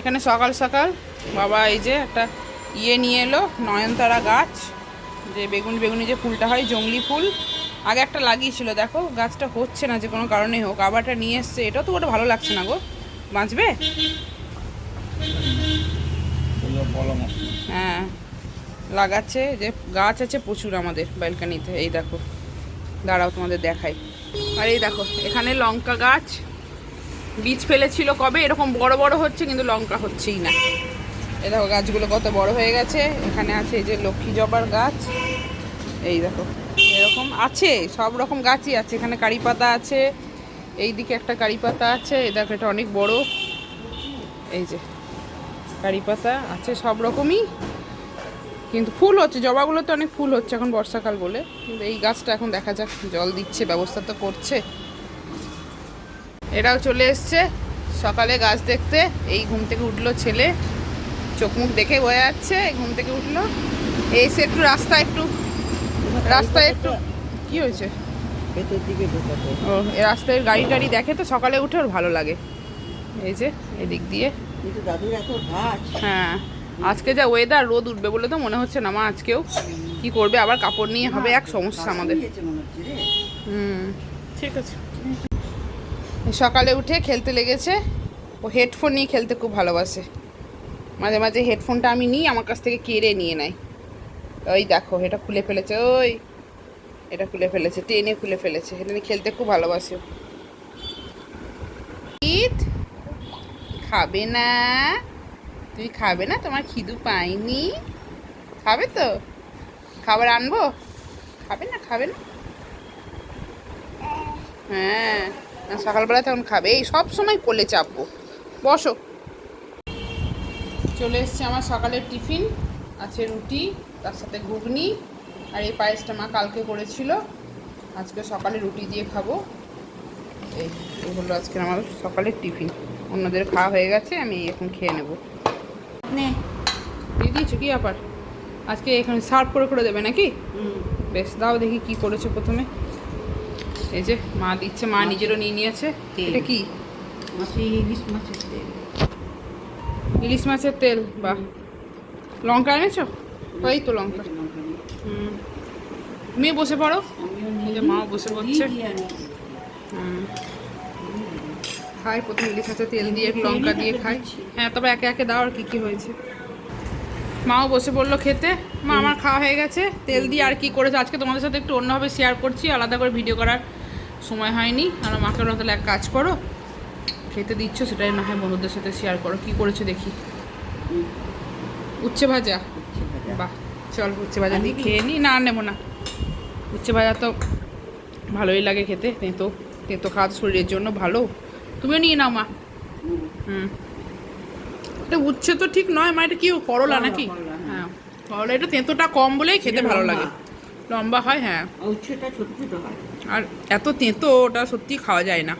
এখানে সকাল সকাল বাবা এই যে একটা নিয়ে এলো, নয়নতারা গাছ, যে বেগুনি বেগুনি যে ফুলটা হয়, জংলি ফুল। আগে একটা লাগিয়েছিল, দেখো গাছটা হচ্ছে না যে কোনো কারণে হোক, আবারটা নিয়ে এসছে। এটাও তো ওটা ভালো লাগছে না গো, বাঁচবে? হ্যাঁ লাগাচ্ছে, যে গাছ আছে প্রচুর আমাদের ব্যালকানিতে। এই দেখো, দাঁড়াও তোমাদের দেখাই। আর এই দেখো এখানে লঙ্কা গাছ, বীজ ফেলেছিল কবে, এরকম বড় বড় হচ্ছে কিন্তু লঙ্কা হচ্ছেই না। এই দেখো গাছগুলো কত বড় হয়ে গেছে। এখানে আছে এই যে লক্ষ্মী জবার গাছ, এই দেখো এরকম আছে, সব রকম গাছই আছে। এখানে কারি পাতা আছে, এই দিকে একটা কারি পাতা আছে, এই দেখো এটা অনেক বড়, এই যে কারি পাতা আছে, সব রকমই। কিন্তু ফুল হচ্ছে, জবাগুলোতে অনেক ফুল হচ্ছে এখন বর্ষাকাল বলে। কিন্তু এই গাছটা এখন দেখা যাক, জল দিচ্ছে, ব্যবস্থা তো করছে। এরাও চলে এসছে সকালে গাছ দেখতে। এই ঘুম থেকে উঠলো ছেলে, চোখ মুখ দেখে বয়ে যাচ্ছে, ঘুম থেকে উঠলো। এসে একটু রাস্তায় একটু কি হয়েছে, ও রাস্তায় গাড়ি টাড়ি দেখে তো সকালে উঠে ওর ভালো লাগে। এই যে এদিক দিয়ে, হ্যাঁ আজকে যা ওয়েদার, রোদ উঠবে বলে তো মনে হচ্ছে না মা আজকেও। কি করবে আবার, কাপড় নিয়ে হবে এক সমস্যা আমাদের। ঠিক আছে। সকালে উঠে খেলতে লেগেছে, ও হেডফোন নিয়ে খেলতে খুব ভালোবাসে। মাঝে মাঝে হেডফোনটা আমি নিই, আমার কাছ থেকে কেড়ে নিয়ে নেয়। ওই দেখো এটা খুলে ফেলেছে, ওই এটা খুলে ফেলেছে, টেনে খুলে ফেলেছে। এটা নিয়ে খেলতে খুব ভালোবাসে। ঈদ খাবে না, তুমি খাবে না? তোমার খিদু পাইনি? খাবে তো, খাবার আনবো? খাবে না, খাবে না? হ্যাঁ সকালবেলা তখন খাবে। এই সব সময় কোলে চাপবো, বসো। চলে এসছে আমার সকালের টিফিন, আছে রুটি, তার সাথে ঘুগনি, আর এই পায়েসটা মা কালকে করেছিল, আজকে সকালে রুটি দিয়ে খাবো। এই হলো আজকের আমার সকালের টিফিন। অন্যদের খাওয়া হয়ে গেছে, আমি এখন খেয়ে নেব। দিয়ে দিয়েছো কি ব্যাপার? আজকে এখানে সার্ভ করে করে দেবে নাকি? বেশ দাও দেখি কি করেছো প্রথমে। এই যে মা দিচ্ছে, মা নিজেরও নিয়ে নিয়েছে। এটা কি? ইলিশ মাছের তেল, বাহ। লঙ্কা এনেছো? ওই তো লঙ্কা। তুমি বসে পড়ো, এই যে মাও বসে পড়ছে। খাই প্রথমে ইলিশ মাছের তেল দিয়ে, লঙ্কা দিয়ে খাই। হ্যাঁ তবে একে একে দাও আর কি কি হয়েছে। মাও বসে পড়লো খেতে। মা আমার খাওয়া হয়ে গেছে। তেল দিয়ে আর কি করেছে আজকে তোমাদের সাথে একটু অন্যভাবে শেয়ার করছি, আলাদা করে ভিডিও করার সময় হয়নি। আর মাকে ওরা তাহলে এক কাজ করো, খেতে দিচ্ছ সেটাই না হয় বন্ধুদের সাথে শেয়ার করো। কি করেছো দেখি? উচ্ছে ভাজা, বাহ। চল উচ্ছে ভাজা দিয়ে খেয়ে নিই। না নেবো না, উচ্ছে ভাজা তো ভালোই লাগে খেতে। তেঁতো তেঁতো খাওয়া শরীরের জন্য ভালো। তুমিও নিয়ে নাও মা। এটা উচ্ছে তো ঠিক নয় মা, এটা কি করলা নাকি? হ্যাঁ করলা, এটা তেঁতোটা কম বলেই খেতে ভালো লাগে। লম্বা হয়, হ্যাঁ। আর এত তেঁতো ওটা সত্যি খাওয়া যায় না,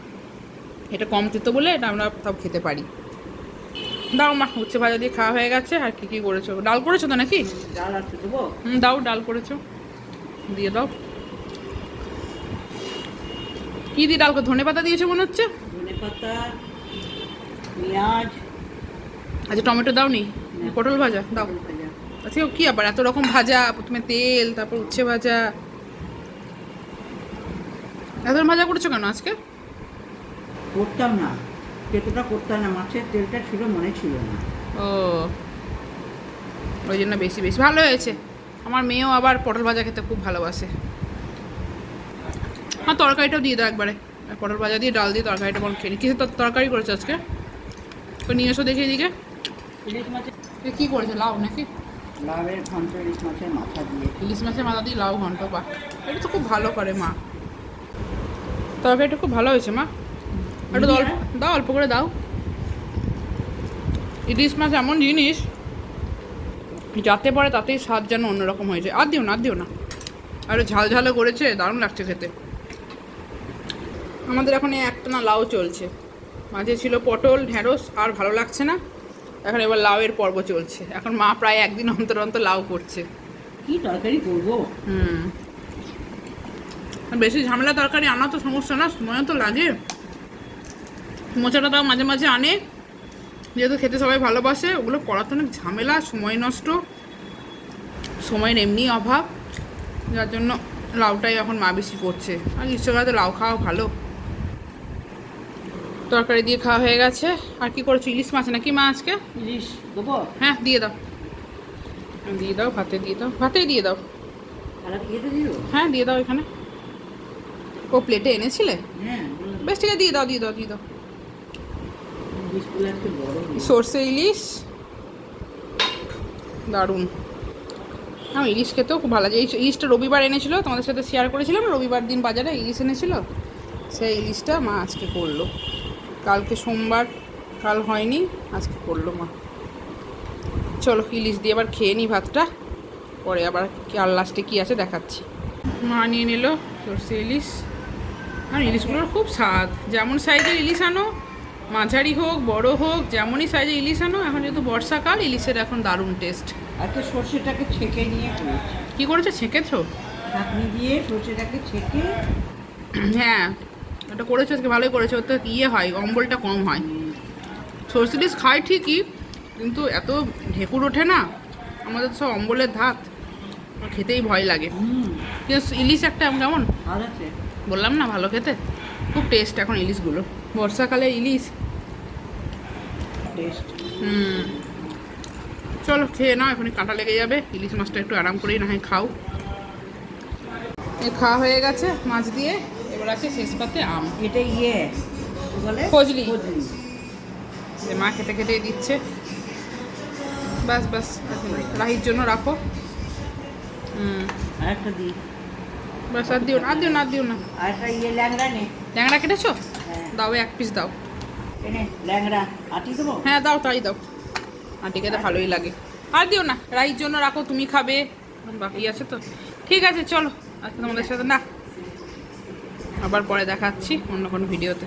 এটা কম তেঁতো বলে এটা আমরা সব খেতে পারি। দাও মা, উচ্ছে ভাজা দিয়ে খাওয়া হয়ে গেছে। আর কি কি করেছো? ডাল করেছো তো নাকি? দাও, ডাল করেছো, দিয়ে দাও। কি দিয়ে ডাল? ধনে পাতা দিয়েছো মনে হচ্ছে। আচ্ছা টমেটো দাও নি? পটল ভাজা দাও। আচ্ছা কি আবার এত রকম ভাজা, প্রথমে তেল তারপর উচ্ছে ভাজা, এত ভাজা করেছো কেন আজকে? করতাম না, তেতোটা করতাম না, মাছের তেলটা ছিল মনে ছিল না। ও ওই জন্য বেশি বেশি ভালো হয়েছে। আমার মেয়েও আবার পটল ভাজা খেতে খুব ভালোবাসে। হ্যাঁ তরকারিটাও দিয়ে দাও একবারে, পটল ভাজা দিয়ে ডাল দিয়ে তরকারিটা বল খেয়ে নি। কিসের তরকারি করেছো আজকে? তো নিয়ে এসো দেখি এদিকে। ইলিশ মাছের কী করেছো, লাউ নাকি? লাউয়ের ঘন্ট, ইলিশ মাছের মাথা দিয়ে। ইলিশ মাছের মাথা দিয়ে লাউ ঘন্ট, বাহ। এটা তো খুব ভালো করে মা, তরকারিটা খুব ভালো হয়েছে মা। একটু দাও, অল্প করে দাও। ইলিশ মাছ এমন জিনিস যাতে পরে তাতেই স্বাদ যেন অন্যরকম হয়েছে। আর দিও না, আর দিও না। আর ঝাল ঝালও করেছে, দারুণ লাগছে খেতে। আমাদের এখন একটা না লাউ চলছে, মাঝে ছিল পটল ঢেঁড়স, আর ভালো লাগছে না, এখন এবার লাউয়ের পর্ব চলছে। এখন মা প্রায় একদিন অন্তর অন্তর লাউ করছে। কি তরকারি করবো? বেশি ঝামেলা তরকারি আনা তো সমস্যা না, সময় তো লাগে। মোচাটা তাও মাঝে মাঝে আনে, যেহেতু খেতে সবাই ভালোবাসে, ওগুলো করার তো অনেক ঝামেলা, সময় নষ্ট, সময়ের এমনি অভাব, যার জন্য লাউটাই এখন মা বেশি করছে। আর গ্রীষ্মকালে লাউ খাওয়া ভালো। তরকারি দিয়ে খাওয়া হয়ে গেছে। আর কি করেছো? ইলিশ মাছ নাকি মা আজকে? ইলিশ দেবো? হ্যাঁ দিয়ে দাও, দিয়ে দাও, ভাতে দিয়ে দাও, ভাতেই দিয়ে দাও। আর ইয়েতে দিও? হ্যাঁ দিয়ে দাও এখানে। ও প্লেটে এনেছিলে? হ্যাঁ, বেশ ঠিক আছে, দিয়ে দাও দিয়ে দাও দিয়ে দাও। ইলিশগুলো একটু বড় দিও। সর্ষে ইলিশ দারুণ। আমার ইলিশ খেতেও খুব ভালো লাগে। এই ইলিশটা রবিবার এনেছিল, তোমাদের সাথে শেয়ার করেছিলাম, রবিবার দিন বাজারে ইলিশ এনেছিল, সেই ইলিশটা মা আজকে করলো। কালকে সোমবার, কাল হয়নি, আজকে করলো মা। চলো ইলিশ দিয়ে আবার খেয়ে নিই ভাতটা, পরে আবার আর লাস্টে কী আছে দেখাচ্ছি। মা নিয়ে নিল সর্ষে ইলিশ। আর ইলিশগুলোর খুব স্বাদ, যেমন সাইজের ইলিশ আনো, মাঝারি হোক বড় হোক, যেমনই সাইজের ইলিশ আনো, এখন যেহেতু বর্ষাকাল, ইলিশের এখন দারুণ টেস্ট। আজকে সর্ষেটাকে ছেঁকে নিয়ে করেছি। কী করেছো? ছেঁকেছো? ঢাকনি দিয়ে সর্ষেটাকে ছেঁকে। হ্যাঁ এটা করেছো আজকে, ভালোই করেছো। ওতে ইয়ে হয়, অম্বলটা কম হয়। সর্ষে ইলিশ খাই ঠিকই, কিন্তু এত ঢেকুর ওঠে না, আমাদের তো সব অম্বলের ধাত, আমার খেতেই ভয় লাগে। কিন্তু ইলিশ একটা কেমন ভালো আছে। বললাম না ভালো খেতে, খুব টেস্ট এখন ইলিশগুলো, বর্ষাকালে ইলিশ। টেস্ট। চলো খেয়ে নাও, এখনই কাঁটা লেগে যাবে। ইলিশ মাছটা একটু আরাম করেই না হয় খাও। খাওয়া হয়ে গেছে মাছ দিয়ে, এবার আছে শেষ পাতে আম। এটা ইয়ে কি বলে? ফজলি। ফজলি। যে মা খেতে খেতেই দিচ্ছে। ব্যাস ব্যাস, রাহির জন্য রাখো। আর একটা দিই। ব্যাস আর দিও না, আর দিও না, আর দিও না। আর একটা ইয়ে ল্যাংড়া নে। ট্যাংরা কেটেছো? হ্যাঁ। দাও, এক পিস দাও। এনে ল্যাংড়া আটি দেবো? হ্যাঁ দাও, তাই দাও। আন্টি খেতে ভালোই লাগে। আর দিও না, রাইর জন্য রাখো, তুমি খাবে, বাকি আছে তো। ঠিক আছে চলো, আজকে তোমাদের সাথে না, আবার পরে দেখাচ্ছি অন্য কোনো ভিডিওতে।